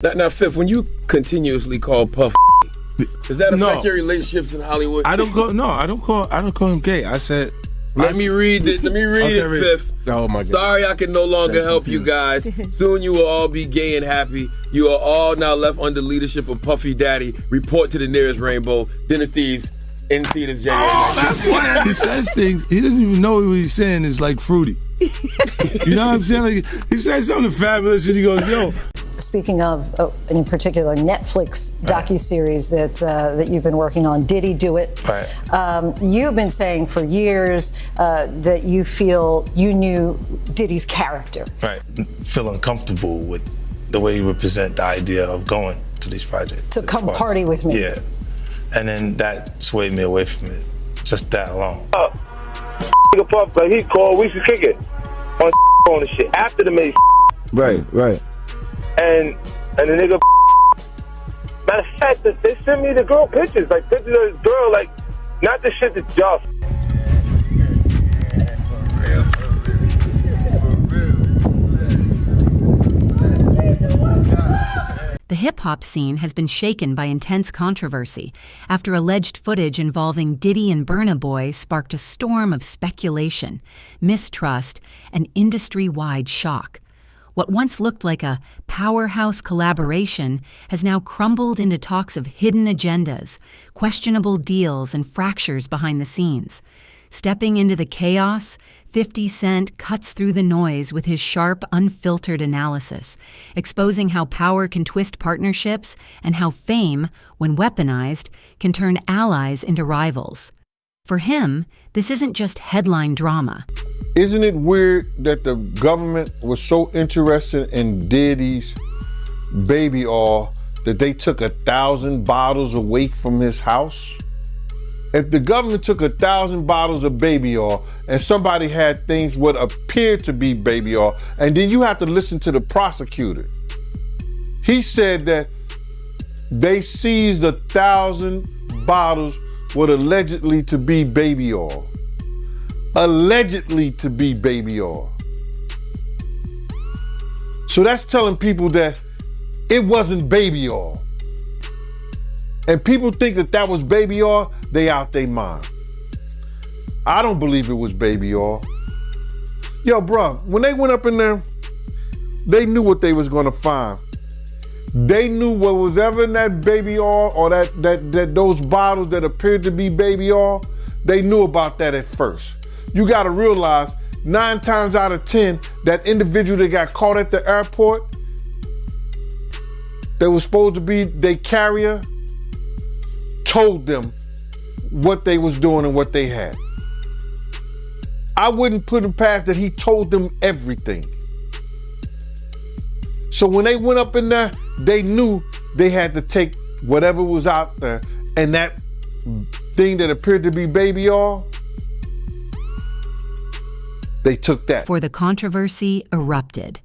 Now, Fifth, when you continuously call Puff, does that affect your relationships in Hollywood? I don't call him gay. I said. Let me read it, Fifth. Oh my God. Sorry I can no longer help you guys. Soon you will all be gay and happy. You are all now left under leadership of Puffy Daddy. Report to the nearest rainbow. Dinner Thieves in theaters January 9th. That's why he says things. He doesn't even know what he's saying is like fruity. You know what I'm saying? Like, he says something fabulous and he goes, yo. Speaking of, in particular, Netflix docuseries that you've been working on, Diddy Do It. Right. You've been saying for years that you feel you knew Diddy's character. Right. Feel uncomfortable with the way you represent the idea of going to these projects. To come party with me. Yeah. And then that swayed me away from it. Just that alone. Nigga Puff, like he called, we should kick it on the shit after the main. Right. And the nigga, matter of fact, they sent me the girl pictures, like pictures of this girl, like not the shit that y'all. The hip-hop scene has been shaken by intense controversy after alleged footage involving Diddy and Burna Boy sparked a storm of speculation, mistrust, and industry-wide shock. What once looked like a powerhouse collaboration has now crumbled into talks of hidden agendas, questionable deals, and fractures behind the scenes. Stepping into the chaos, 50 Cent cuts through the noise with his sharp, unfiltered analysis, exposing how power can twist partnerships and how fame, when weaponized, can turn allies into rivals. For him, this isn't just headline drama. Isn't it weird that the government was so interested in Diddy's baby oil that they took 1,000 bottles away from his house? If the government took 1,000 bottles of baby oil and somebody had things what appeared to be baby oil, and then you have to listen to the prosecutor. He said that they seized 1,000 bottles what allegedly to be baby oil. Allegedly to be baby oil. So that's telling people that it wasn't baby oil. And people think that that was baby oil, they out their mind. I don't believe it was baby oil. Yo, bro, when they went up in there, they knew what they was gonna find. They knew what was ever in that baby oil or that those bottles that appeared to be baby oil, they knew about that at first. You gotta realize 9 times out of 10, that individual that got caught at the airport, that was supposed to be their carrier, told them what they was doing and what they had. I wouldn't put him past that he told them everything. So when they went up in there, they knew they had to take whatever was out there, and that thing that appeared to be baby oil, they took that. For the controversy erupted.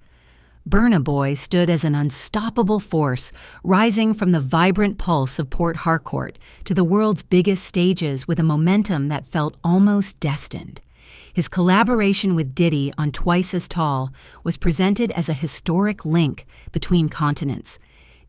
Burna Boy stood as an unstoppable force, rising from the vibrant pulse of Port Harcourt to the world's biggest stages with a momentum that felt almost destined. His collaboration with Diddy on Twice as Tall was presented as a historic link between continents.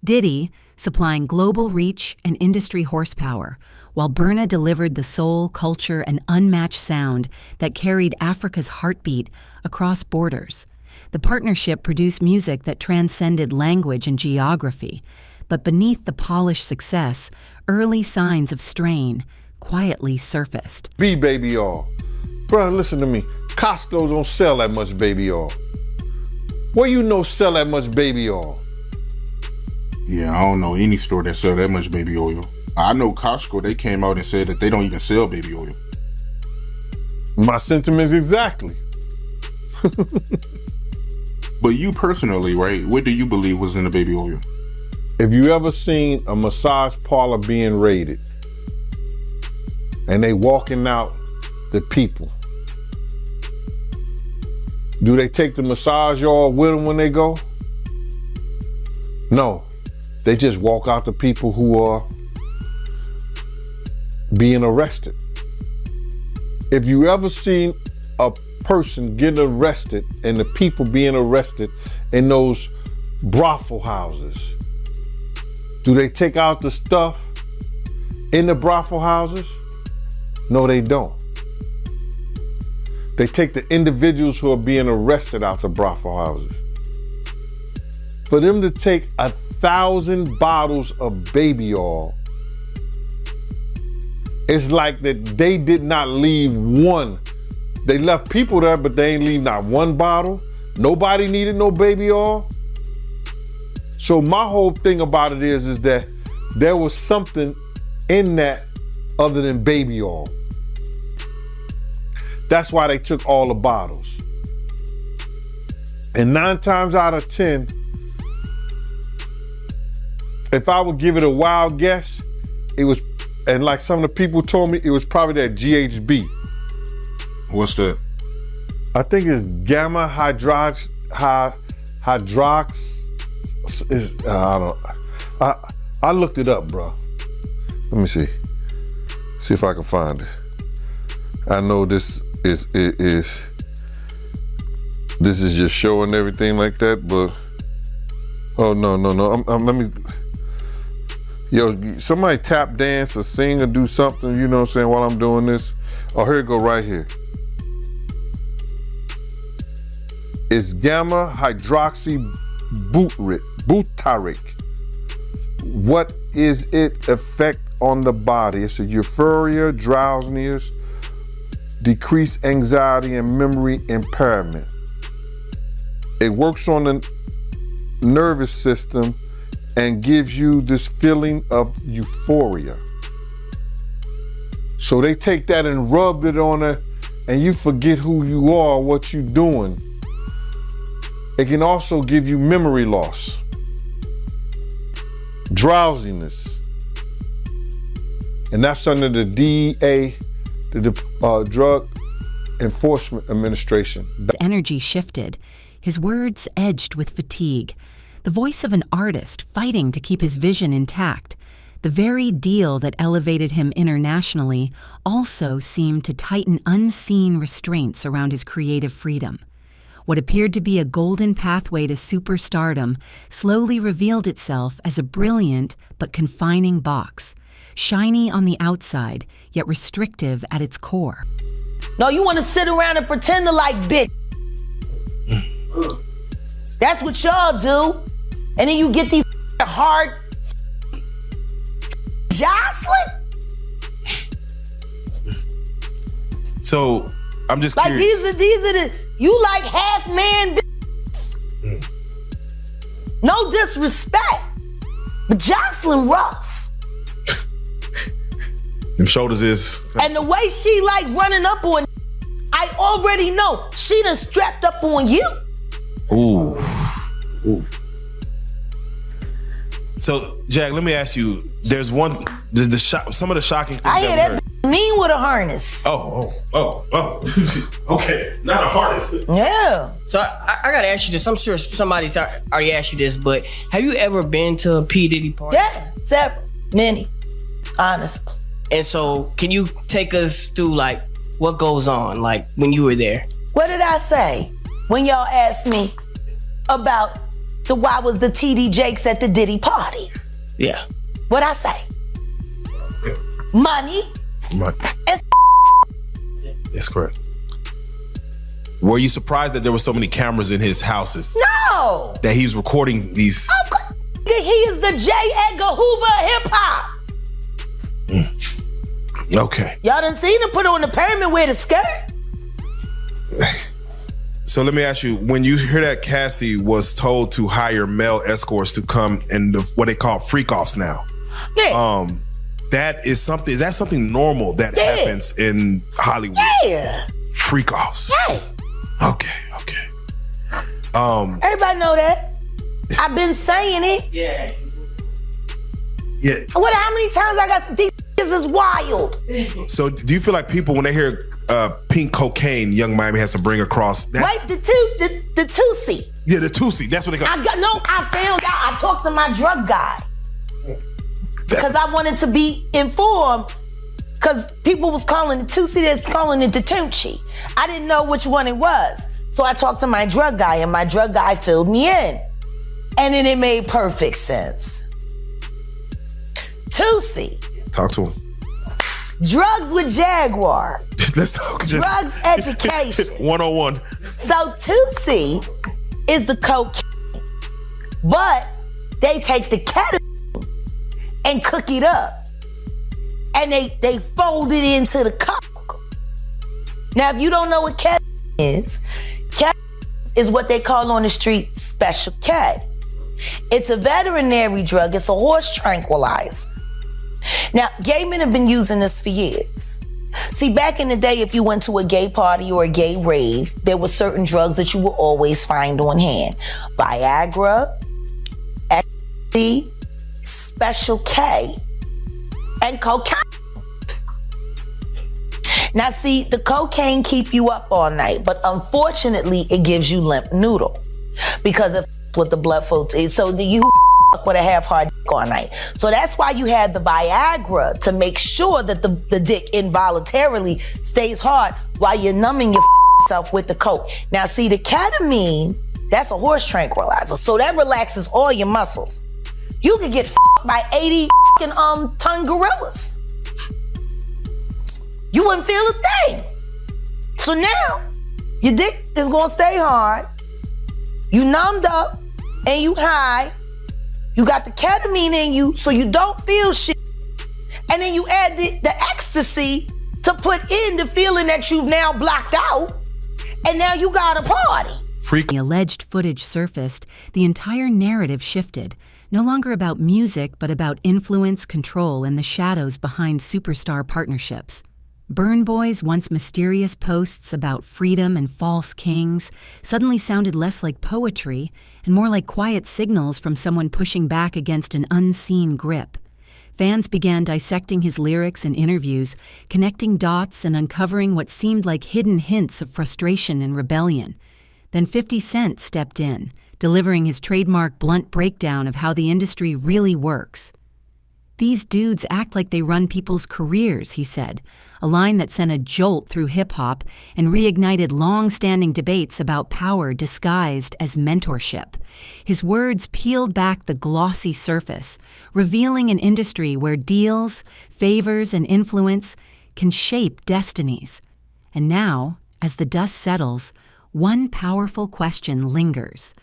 Diddy supplying global reach and industry horsepower, while Burna delivered the soul, culture, and unmatched sound that carried Africa's heartbeat across borders. The partnership produced music that transcended language and geography, but beneath the polished success, early signs of strain quietly surfaced. Be baby oil. Bro, listen to me. Costco don't sell that much baby oil. Where you know sell that much baby oil? Yeah, I don't know any store that sell that much baby oil. I know Costco, they came out and said that they don't even sell baby oil. My sentiments exactly. But you personally, right, what do you believe was in the baby oil? If you ever seen a massage parlor being raided and they walking out the people, do they take the massage oil with them when they go? No, they just walk out the people who are being arrested. If you ever seen a person getting arrested and the people being arrested in those brothel houses, Do they take out the stuff in the brothel houses? No, they don't. They take the individuals who are being arrested out the brothel houses. For them to take 1,000 bottles of baby oil, it's like that they did not leave one. They left people there, but they ain't leave not one bottle. Nobody needed no baby oil. So my whole thing about it is that there was something in that other than baby oil. That's why they took all the bottles. And 9 times out of 10, if I would give it a wild guess, it was, and like some of the people told me, it was probably that GHB. What's that? I think it's gamma hydrox. I looked it up, bro. Let me see. See if I can find it. I know this is just showing everything like that, but oh no. Let me. Yo, somebody tap dance or sing or do something. You know what I'm saying? While I'm doing this. Oh, here it go right here. It's gamma hydroxy butyric. What is its effect on the body? It's a euphoria, drowsiness, decreased anxiety, and memory impairment. It works on the nervous system and gives you this feeling of euphoria. So they take that and rub it on her, and you forget who you are, what you're doing. It can also give you memory loss, drowsiness, and that's under the DEA, the Drug Enforcement Administration. His energy shifted, his words edged with fatigue, the voice of an artist fighting to keep his vision intact. The very deal that elevated him internationally also seemed to tighten unseen restraints around his creative freedom. What appeared to be a golden pathway to superstardom slowly revealed itself as a brilliant but confining box, shiny on the outside, yet restrictive at its core. No, you want to sit around and pretend to like bitch. That's what y'all do. And then you get these hard Jocelyn. So I'm just like curious. these are the you like half man bitches. No disrespect, but Jocelyn rough. Them shoulders is. And the way she like running up on, I already know she done strapped up on you. Ooh. So Jack, let me ask you. There's some of the shocking things. I hear that mean with a harness. Oh. Okay, not a harness. Yeah. So I gotta ask you this. I'm sure somebody's already asked you this, but have you ever been to a P. Diddy party? Yeah, several, many, honestly. And so, can you take us through like what goes on, like when you were there? What did I say when y'all asked me about why was the TD Jakes at the Diddy party? Yeah. What'd I say? Money. And That's correct. Were you surprised that there were so many cameras in his houses? No. That he was recording these? Of course. He is the J. Edgar Hoover of hip hop. Okay. Y'all done seen him put on the pyramid with a skirt? So let me ask you, when you hear that Cassie was told to hire male escorts to come and what they call freak-offs now. Yeah. Is that something normal that happens in Hollywood? Yeah. Freak-offs. Yeah. Okay. Everybody know that. I've been saying it. Yeah. How many times I got these is wild. So do you feel like people, when they hear pink cocaine, Young Miami has to bring across? Wait, the Tusi. Yeah, the Tusi. That's what they call. I found out. I talked to my drug guy because I wanted to be informed. Because people was calling it Tusi, that's calling it the Tunchi. I didn't know which one it was, so I talked to my drug guy, and my drug guy filled me in, and then it made perfect sense. Tootsie. Talk to him. Drugs with Jaguar. Let's talk. Drugs education. 101. So Tootsie is the cocaine, but they take the ketamine and cook it up. And they fold it into the coke. Now, if you don't know what ketamine is what they call on the street Special K. It's a veterinary drug. It's a horse tranquilizer. Now, gay men have been using this for years. See, back in the day, if you went to a gay party or a gay rave, there were certain drugs that you would always find on hand. Viagra, ecstasy, Special K, and cocaine. Now, see, the cocaine keep you up all night, but unfortunately, it gives you limp noodle because of what the blood flow is. So you with a half-hard dick all night. So that's why you have the Viagra, to make sure that the dick involuntarily stays hard while you're numbing yourself with the coke. Now, see, the ketamine, that's a horse tranquilizer, so that relaxes all your muscles. You could get by 80 ton gorillas. You wouldn't feel a thing. So now, your dick is gonna stay hard, you numbed up, and you high. You got the ketamine in you, so you don't feel shit. And then you add the ecstasy to put in the feeling that you've now blocked out, and now you got a party. The alleged footage surfaced, the entire narrative shifted, no longer about music, but about influence, control, and the shadows behind superstar partnerships. Burna Boy's once mysterious posts about freedom and false kings suddenly sounded less like poetry and more like quiet signals from someone pushing back against an unseen grip. Fans began dissecting his lyrics and interviews, connecting dots and uncovering what seemed like hidden hints of frustration and rebellion. Then 50 Cent stepped in, delivering his trademark blunt breakdown of how the industry really works. "These dudes act like they run people's careers," he said, a line that sent a jolt through hip-hop and reignited long-standing debates about power disguised as mentorship. His words peeled back the glossy surface, revealing an industry where deals, favors, and influence can shape destinies. And now, as the dust settles, one powerful question lingers.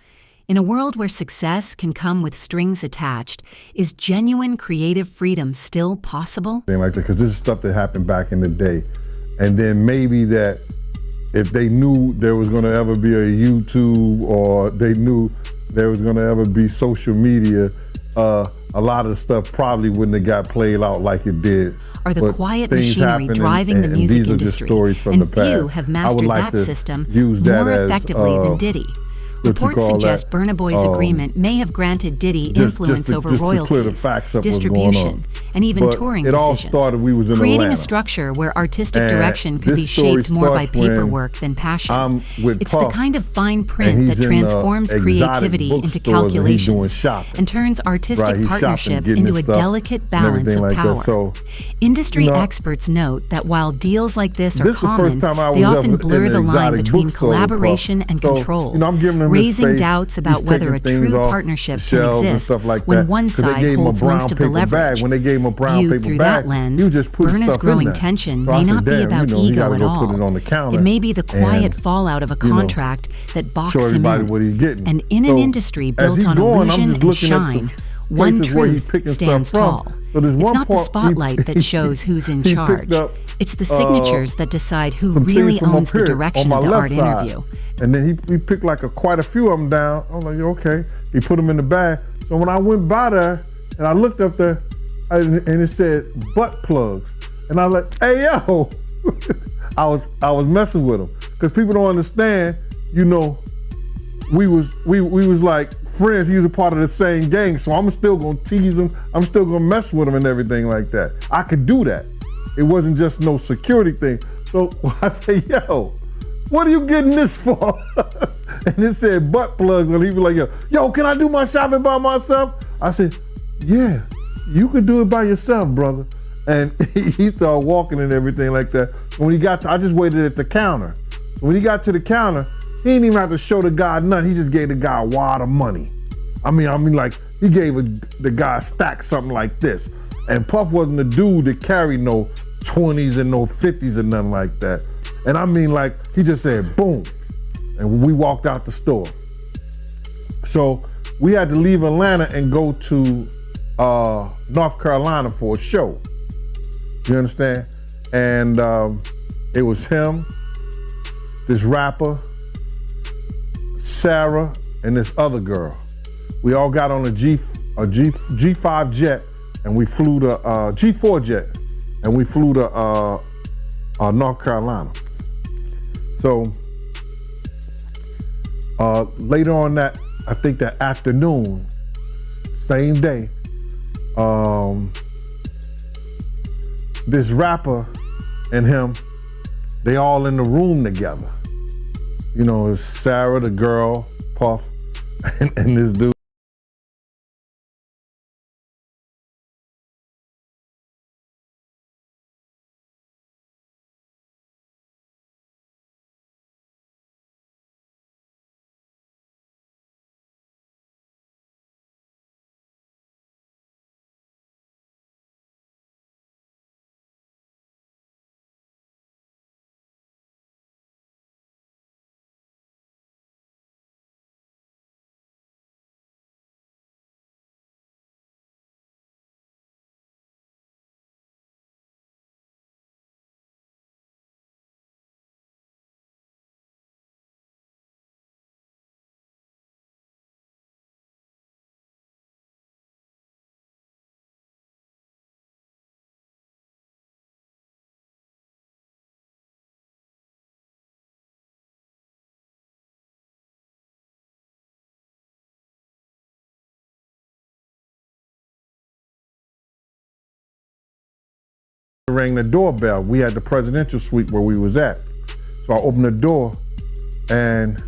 In a world where success can come with strings attached, is genuine creative freedom still possible? Like that, because this is stuff that happened back in the day. And then maybe that if they knew there was going to ever be a YouTube, or they knew there was going to ever be social media, a lot of the stuff probably wouldn't have got played out like it did. Are the quiet machinery driving the music industry, and few have mastered that system more effectively than Diddy. Reports suggest Burna Boy's agreement may have granted Diddy influence over royalties, distribution, and even touring decisions, creating a structure where artistic direction could be shaped more by paperwork than passion. It's the kind of fine print that transforms creativity into calculations and turns artistic partnership into a delicate balance of power. Industry experts note that while deals like this are common, they often blur the line between collaboration and control, raising doubts about whether a true partnership can exist when one side holds most of the leverage. Viewed through that lens, Burna's growing tension may not be about ego at all. It may be the quiet fallout of a contract that boxes him in. And in an industry built on illusion and shine, one truth stands tall. It's not the spotlight that shows who's in charge. It's the signatures that decide who really owns the direction of the art interview. And then he picked like quite a few of them down. I'm like, okay. He put them in the bag. So when I went by there and I looked up there, and it said butt plugs, and I was like, hey yo, I was messing with him because people don't understand. You know, we was like friends. He was a part of the same gang, so I'm still gonna tease him. I'm still gonna mess with him and everything like that. I could do that. It wasn't just no security thing. So I say, yo, what are you getting this for? And it said butt plugs, and he was like, yo, can I do my shopping by myself? I said, yeah, you can do it by yourself, brother. And he started walking and everything like that. When he got I just waited at the counter. When he got to the counter, he didn't even have to show the guy nothing. He just gave the guy a wad of money. I mean, like he gave the guy a stack, something like this. And Puff wasn't the dude that carried no 20s and no 50s or nothing like that. And I mean, like, he just said, boom. And we walked out the store. So we had to leave Atlanta and go to North Carolina for a show. You understand? And it was him, this rapper, Sarah, and this other girl. We all got on a G5 jet, and we flew to G4 jet, and we flew to North Carolina. So later on that, I think that afternoon, same day, this rapper and him, they all in the room together. You know, it's Sarah, the girl, Puff, and this dude. Rang the doorbell. We had the presidential suite where we was at. So I opened the door and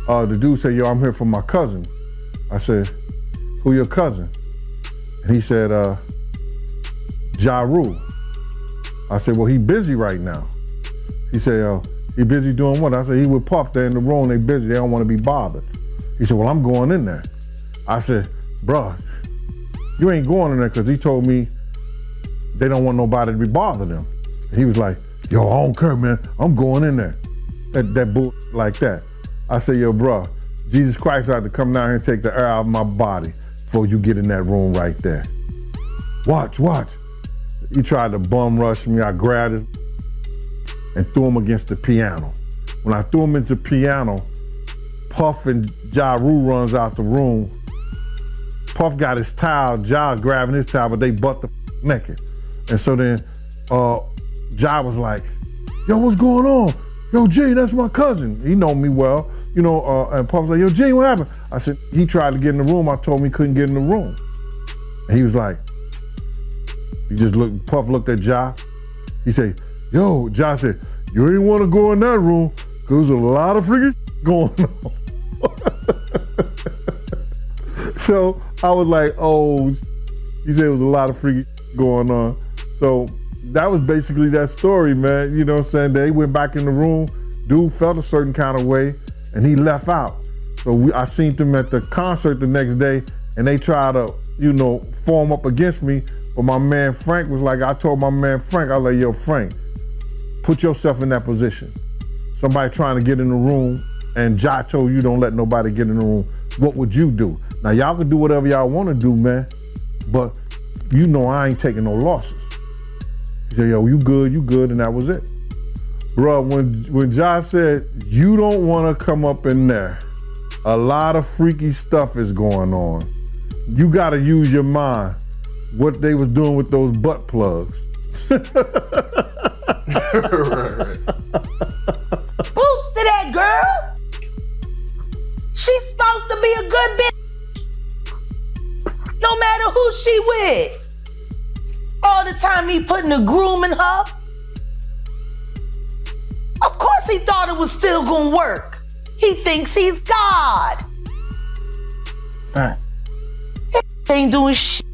the dude said, yo, I'm here for my cousin. I said, who your cousin? And he said, Ja Rule. I said, well, he busy right now. He said, he busy doing what? I said, he with Puff, they're in the room, they busy, they don't want to be bothered. He said, well, I'm going in there. I said, bruh, you ain't going in there because he told me they don't want nobody to be bothering them. He was like, yo, I don't care, man. I'm going in there. That bull like that. I said, yo, bro, Jesus Christ had to come down here and take the air out of my body before you get in that room right there. Watch. He tried to bum rush me. I grabbed him and threw him against the piano. When I threw him into the piano, Puff and Ja Rule runs out the room. Puff got his towel, Ja grabbing his towel, but they butt the naked. And so then Ja was like, yo, what's going on? Yo, Gene, that's my cousin. He know me well, you know, and Puff was like, yo, Gene, what happened? I said, he tried to get in the room. I told him he couldn't get in the room. And he was like, Puff looked at Ja. He said, yo, Ja said, you ain't want to go in that room because there's a lot of freaking going on. So I was like, oh, he said it was a lot of freaking going on. So that was basically that story, man. You know what I'm saying? They went back in the room. Dude felt a certain kind of way, and he left out. So I seen them at the concert the next day, and they tried to, you know, form up against me. But my man Frank was like, I told my man Frank, I was like, yo, Frank, put yourself in that position. Somebody trying to get in the room, and Ja told you don't let nobody get in the room. What would you do? Now, y'all can do whatever y'all want to do, man, but you know I ain't taking no losses. He said, yo, you good, and that was it. Bruh, when Ja said, you don't want to come up in there, a lot of freaky stuff is going on. You got to use your mind. What they was doing with those butt plugs. Right. Boots to that girl. She's supposed to be a good bitch. No matter who she with. All the time he putting a groom in her. Of course he thought it was still gonna work. He thinks he's God. Right. He ain't doing shit.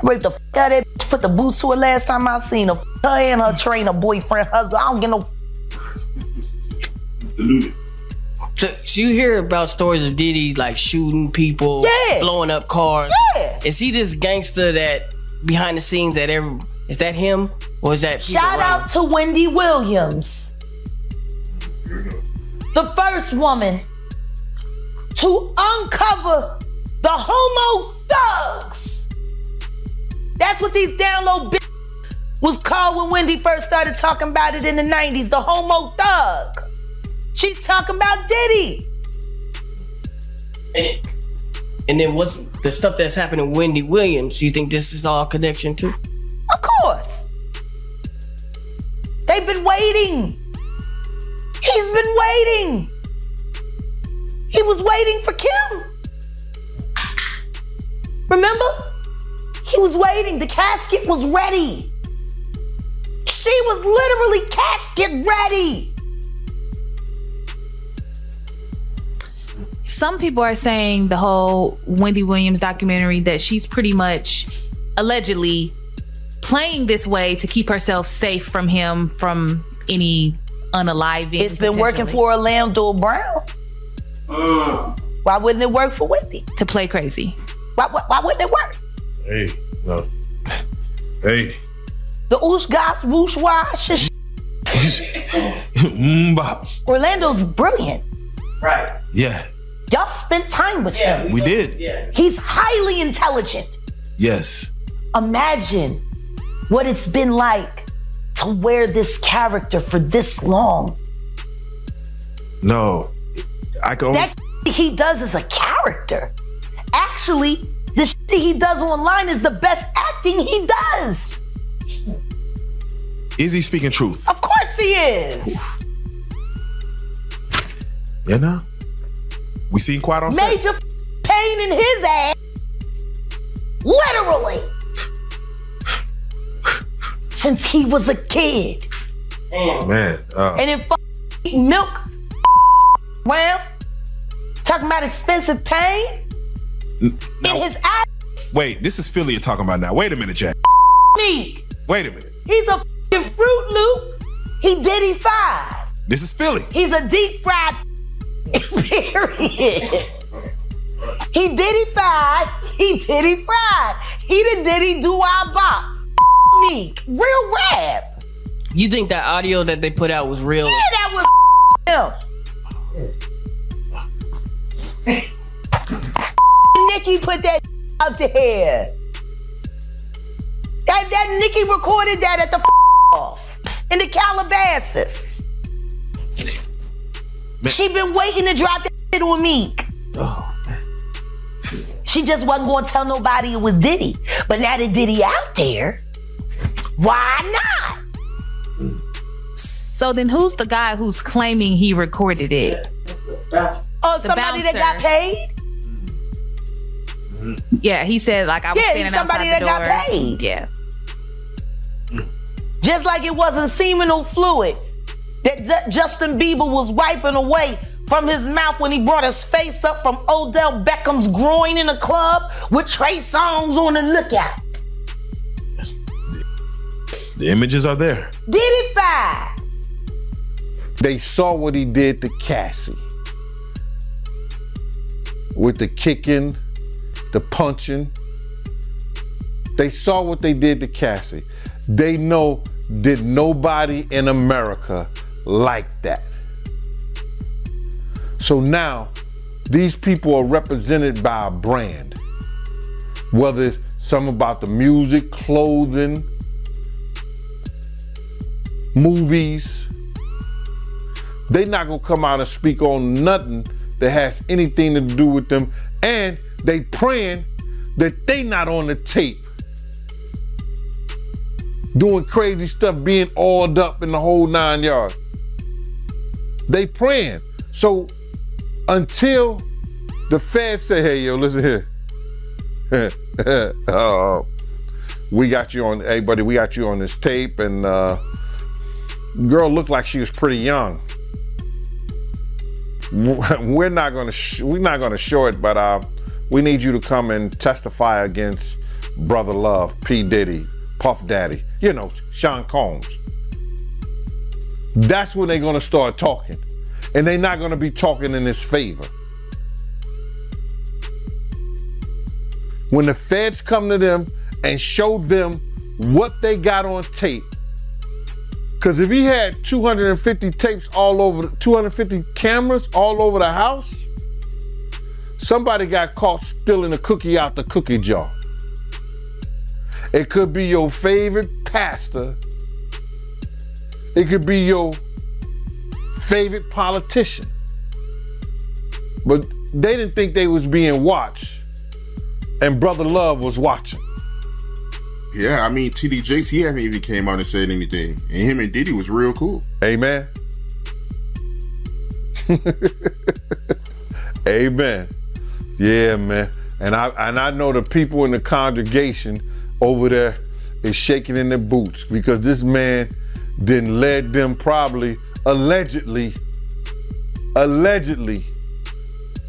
Raped the f out of that bitch, put the boots to her last time I seen her. Her and her trainer, boyfriend, husband. I don't get no. So you hear about stories of Diddy like shooting people, blowing up cars. Yeah. Is he this gangster that behind the scenes that is that him or is that people Shout around out to Wendy Williams, the first woman to uncover the homo thugs. That's what these down low bitches was called when Wendy first started talking about it in the 90s, the homo thug. She talking about Diddy. And then what's the stuff that's happening with Wendy Williams? You think this is all connection too? Of course. They've been waiting. He's been waiting. He was waiting for Kim. Remember? He was waiting. The casket was ready. She was literally casket ready. Some people are saying the whole Wendy Williams documentary that she's pretty much allegedly playing this way to keep herself safe from him, from any unaliving. It's been working for Orlando Brown. Why wouldn't it work for Wendy? To play crazy. Why wouldn't it work? Hey, no. Hey. The oosh gosh whoosh wash. Bop. Orlando's brilliant. Right. Yeah. Y'all spent time with him. We did. Yeah. He's highly intelligent. Yes. Imagine what it's been like to wear this character for this long. No. I can only... That he does is a character. Actually, the shit he does online is the best acting he does. Is he speaking truth? Of course he is. You know? We seen Quiet on set. Major pain in his ass. Literally. Since he was a kid. Man. And then milk around. Talking about expensive pain. Now, in his ass. wait, this is Philly you're talking about now. Wait a minute, Jack. Meek. Wait a minute. He's a Fruit Loop. He Diddy fried. This is Philly. He's a deep fried. Period. He Diddy fried. He Diddy fried. He the Diddy do-I-bop. Meek. Real rap. You think that audio that they put out was real? Yeah, that was him. Nicki put that out there. That Nicki recorded that at the off in the Calabasas. She been waiting to drop that shit on Meek. Oh, man. She just wasn't gonna tell nobody it was Diddy. But now that Diddy out there, why not? So then who's the guy who's claiming he recorded it? Oh, somebody that got paid? Yeah, he said like I was standing somebody outside the door. that got paid. Yeah. Just like it wasn't seminal fluid that Justin Bieber was wiping away from his mouth when he brought his face up from Odell Beckham's groin in a club with Trey Songz on the lookout. The images are there. Diddy five. They saw what he did to Cassie. With the kicking, the punching. They saw what they did to Cassie. They know did nobody in America like that. So now, these people are represented by a brand. Whether it's some about the music, clothing, movies. They not gonna come out and speak on nothing that has anything to do with them. And they praying that they not on the tape doing crazy stuff, being oiled up in the whole 9 yards. They praying. So until the feds say, hey, yo, listen here. We got you on, hey, buddy, we got you on this tape. And girl looked like she was pretty young. We're not gonna show it, but we need you to come and testify against Brother Love, P. Diddy, Puff Daddy, you know, Sean Combs. That's when they're gonna start talking. And they're not gonna be talking in his favor. When the feds come to them and show them what they got on tape. Because if he had 250 tapes all over, 250 cameras all over the house, somebody got caught stealing a cookie out the cookie jar. It could be your favorite pastor. It could be your favorite politician. But they didn't think they was being watched. And Brother Love was watching. Yeah, I mean, TD Jakes, he haven't even came out and said anything. And him and Diddy was real cool. Amen. Amen. Yeah, man. And I know the people in the congregation over there is shaking in their boots because this man then led them probably, allegedly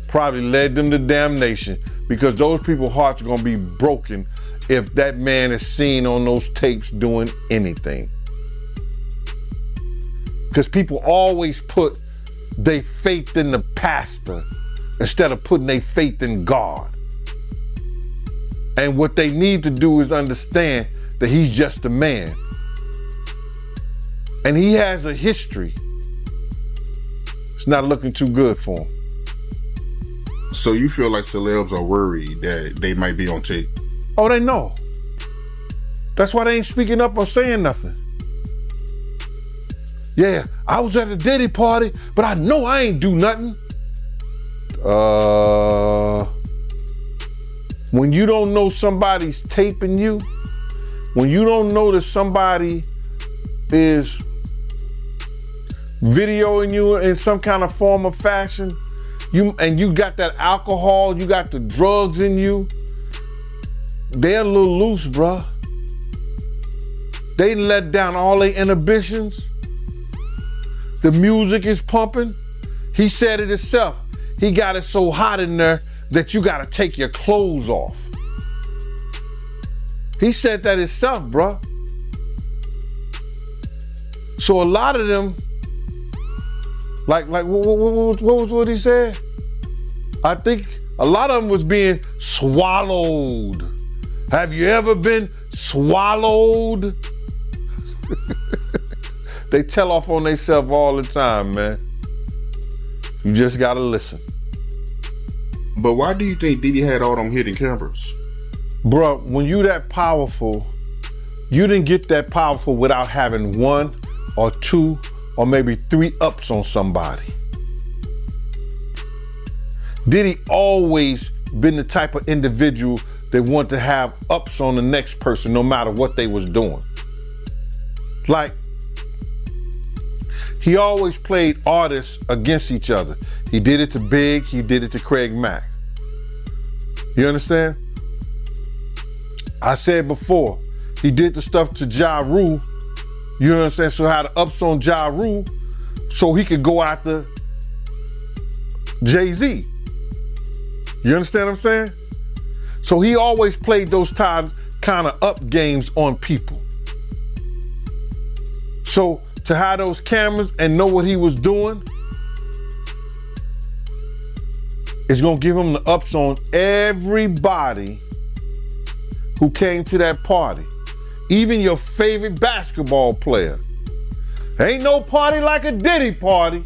probably led them to damnation because those people's hearts are gonna be broken if that man is seen on those tapes doing anything. Because people always put their faith in the pastor instead of putting their faith in God. And what they need to do is understand that he's just a man. And he has a history. It's not looking too good for him. So you feel like celebs are worried that they might be on tape? Oh, they know. That's why they ain't speaking up or saying nothing. Yeah, I was at a Diddy party, but I know I ain't do nothing. When you don't know somebody's taping you, when you don't know that somebody is videoing you in some kind of form or fashion, you got that alcohol, you got the drugs in you, they're a little loose, bruh. They let down all their inhibitions. The music is pumping. He said it himself. He got it so hot in there that you gotta take your clothes off. He said that himself, bruh. So a lot of them, like what he said? I think a lot of them was being swallowed. Have you ever been swallowed? They tell off on themselves all the time, man. You just gotta listen. But why do you think Diddy had all them hidden cameras? Bruh, when you that powerful, you didn't get that powerful without having 1 or 2 or maybe 3 ups on somebody. Diddy always been the type of individual that want to have ups on the next person no matter what they was doing. Like, he always played artists against each other. He did it to Big, he did it to Craig Mack. You understand? I said before, he did the stuff to Ja Rule, you know what I'm saying? So had the ups on Ja Rule so he could go after Jay-Z. You understand what I'm saying? So he always played those kind of up games on people. So to have those cameras and know what he was doing is gonna give him the ups on everybody who came to that party. Even your favorite basketball player. Ain't no party like a Diddy party.